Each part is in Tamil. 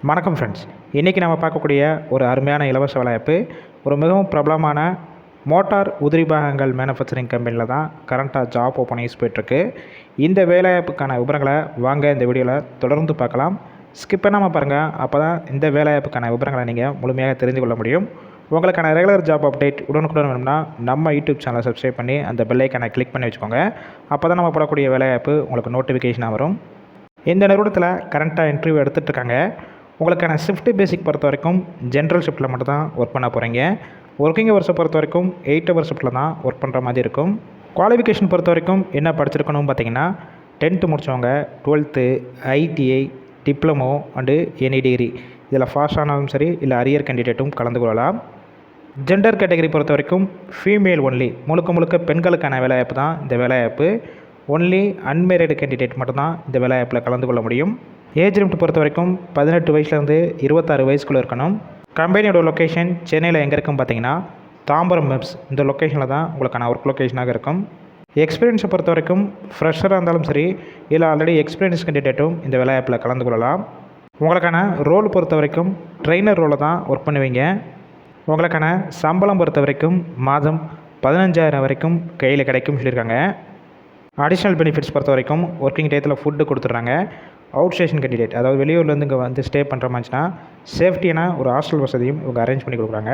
வணக்கம் ஃப்ரெண்ட்ஸ். இன்றைக்கி நம்ம பார்க்கக்கூடிய ஒரு அருமையான இலவச வேலைவாய்ப்பு ஒரு மிகவும் பிரபலமான மோட்டார் உதிரி பாகங்கள் மேனுஃபேக்சரிங் கம்பெனியில் தான் கரண்ட்டாக ஜாப் ஓப்பனிங்ஸ் போய்ட்டுருக்கு. இந்த வேலைவாய்ப்புக்கான விவரங்களை வாங்க இந்த வீடியோவில் தொடர்ந்து பார்க்கலாம். ஸ்கிப் பண்ணாமல் பாருங்கள். அப்போ தான் இந்த வேலைவாய்ப்புக்கான விவரங்களை நீங்கள் முழுமையாக தெரிந்து கொள்ள முடியும். உங்களுக்கான ரெகுலர் ஜாப் அப்டேட் உடனுக்குடன் வேணும்னா நம்ம யூடியூப் சேனலை சப்ஸ்கிரைப் பண்ணி அந்த பெல் ஐக்கானை கிளிக் பண்ணி வச்சுக்கோங்க. அப்போ தான் நம்ம போடக்கூடிய வேலைவாய்ப்பு உங்களுக்கு நோட்டிஃபிகேஷனாக வரும். இந்த நிறுவனத்தில் கரண்ட்டாக இன்டர்வியூ எடுத்துகிட்டு இருக்காங்க. உங்களுக்கான ஷிஃப்ட் பேசிக் பொறுத்த வரைக்கும் ஜென்ரல் ஷிஃப்ட்டில் மட்டும் தான் ஒர்க் பண்ண போகிறீங்க. ஒர்க்கிங் ஹவர்ஸை பொறுத்த வரைக்கும் 8 ஹவர் ஷிஃப்ட்டில் தான் ஒர்க் பண்ணுற மாதிரி இருக்கும். குவாலிஃபிகேஷன் பொறுத்த வரைக்கும் என்ன படிச்சிருக்கணும் பார்த்தீங்கன்னா 10th முடித்தவங்க 12th ITI diploma and any degree இதில் பாஸ் ஆனாலும் சரி இல்லை அரியர் கேண்டிடேட்டும் கலந்து கொள்ளலாம். ஜெண்டர் கேட்டகரி பொறுத்த வரைக்கும் ஃபீமேல் ஒன்லி, முழுக்க பெண்களுக்கான வேலைவாய்ப்பு தான் இந்த வேலைவாய்ப்பு. ஒன்லி அன்மேரிடு கேண்டிடேட் மட்டும்தான் இந்த வேலைவாய்ப்பில் கலந்து கொள்ள முடியும். ஏஜ் லிமிட் பொறுத்த வரைக்கும் 18 வயசுலேருந்து 26 வயசுக்குள்ளே இருக்கணும். கம்பெனியோட லொக்கேஷன் சென்னையில் எங்கே இருக்குன்னு பார்த்தீங்கன்னா தாம்பரம் மெப்ஸ் இந்த லொக்கேஷனில் தான் உங்களுக்கான ஒர்க் லொக்கேஷனாக இருக்கும். எக்ஸ்பீரியன்ஸை பொறுத்த வரைக்கும் ஃப்ரெஷராக இருந்தாலும் சரி இல்லை ஆல்ரெடி எக்ஸ்பீரியன்ஸ் கேண்டிடேட்டும் இந்த வேலைவாய்ப்பில் கலந்து கொள்ளலாம். உங்களுக்கான ரோல் பொறுத்த வரைக்கும் ட்ரெயினர் ரோலை தான் ஒர்க் பண்ணுவீங்க. உங்களுக்கான சம்பளம் பொறுத்த வரைக்கும் மாதம் 15,000 வரைக்கும் கையில் கிடைக்கும் சொல்லியிருக்காங்க. அடிஷ்னல் பெனிஃபிட்ஸ் பொறுத்த வரைக்கும் ஒர்க்கிங் டேத்தில் ஃபுட்டு கொடுத்துட்றாங்க. அவுட் ஸ்டேஷன் கேண்டிடேட் அதாவது வெளியூர்லேருந்து இங்கே வந்து ஸ்டே பண்ணுற மாதிரினா சேஃப்டியான ஒரு ஹாஸ்டல் வசதியும் இவங்க அரேஞ்ச் பண்ணி கொடுக்குறாங்க.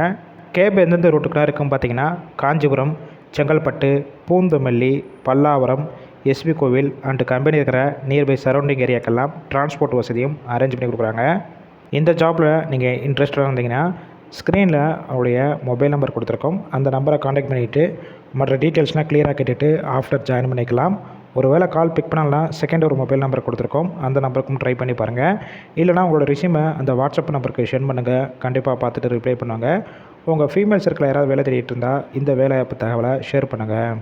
கேப் எந்தெந்த ரூட்டுக்குலாம் இருக்கும் பார்த்தீங்கன்னா காஞ்சிபுரம், செங்கல்பட்டு, பூந்தமல்லி, பல்லாவரம், எஸ்பி கோவில் அண்டு கம்பெனி இருக்கிற நியர்பை சரௌண்டிங் ஏரியாக்கெல்லாம் டிரான்ஸ்போர்ட் வசதியும் அரேஞ்ச் பண்ணி கொடுக்குறாங்க. இந்த ஜாப்பில் நீங்கள் இன்ட்ரெஸ்டாக இருந்தீங்கன்னா ஸ்க்ரீனில் அவருடைய மொபைல் நம்பர் கொடுத்துருக்கோம். அந்த நம்பரை காண்டாக்ட் பண்ணிவிட்டு மற்ற டீட்டெயில்ஸ்லாம் கிளியராக கேட்டுட்டு ஆஃப்டர் ஜாயின் பண்ணிக்கலாம். ஒரு வேளை கால் பிக் பண்ணலாம் செகண்ட் ஒரு மொபைல் நம்பர் கொடுத்துருக்கோம். அந்த நம்பருக்கும் ட்ரை பண்ணி பாருங்கள். இல்லைனா உங்களோட ரெஸ்யூமை அந்த வாட்ஸ்அப் நம்பருக்கு சென்ட் பண்ணுங்கள். கண்டிப்பாக பார்த்துட்டு ரிப்ளை பண்ணுவாங்க. உங்கள் ஃபீமேல் சர்க்கிளில் யாராவது வேலை தேடிட்டு இருந்தால் இந்த வேலைவாய்ப்பு தகவலை ஷேர் பண்ணுங்கள்.